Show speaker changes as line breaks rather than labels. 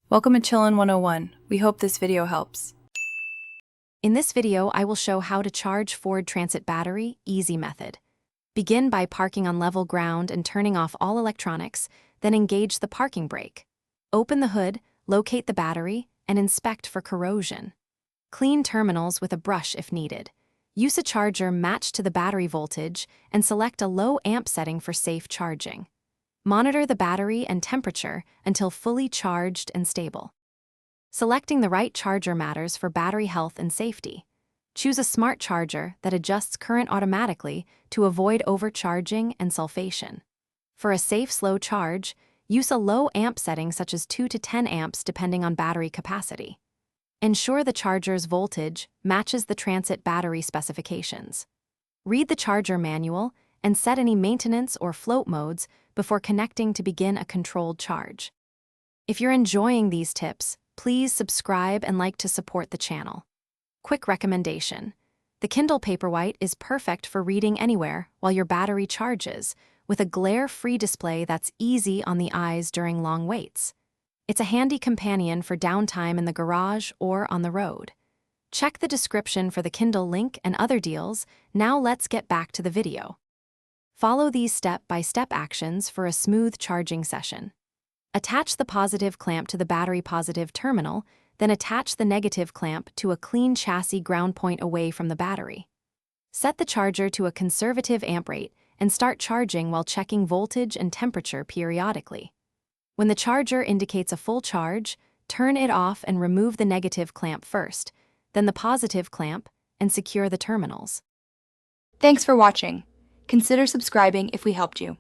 Welcome to Chillin' 101. We hope this video helps.
In this video, I will show how to charge Ford Transit battery, easy method. Begin by parking on level ground and turning off all electronics, then engage the parking brake. Open the hood, locate the battery, and inspect for corrosion. Clean terminals with a brush if needed. Use a charger matched to the battery voltage and select a low amp setting for safe charging. Monitor the battery and temperature until fully charged and stable. Selecting the right charger matters for battery health and safety. Choose a smart charger that adjusts current automatically to avoid overcharging and sulfation. For a safe, slow charge, use a low amp setting such as 2 to 10 amps depending on battery capacity. Ensure the charger's voltage matches the Transit battery specifications. Read the charger manual and set any maintenance or float modes before connecting to begin a controlled charge. If you're enjoying these tips, please subscribe and like to support the channel. Quick recommendation: the Kindle Paperwhite is perfect for reading anywhere while your battery charges, with a glare-free display that's easy on the eyes during long waits. It's a handy companion for downtime in the garage or on the road. Check the description for the Kindle link and other deals. Now let's get back to the video. Follow these step-by-step actions for a smooth charging session. Attach the positive clamp to the battery positive terminal, then attach the negative clamp to a clean chassis ground point away from the battery. Set the charger to a conservative amp rate and start charging while checking voltage and temperature periodically. When the charger indicates a full charge, turn it off and remove the negative clamp first, then the positive clamp, and secure the terminals.
Thanks for watching. Consider subscribing if we helped you.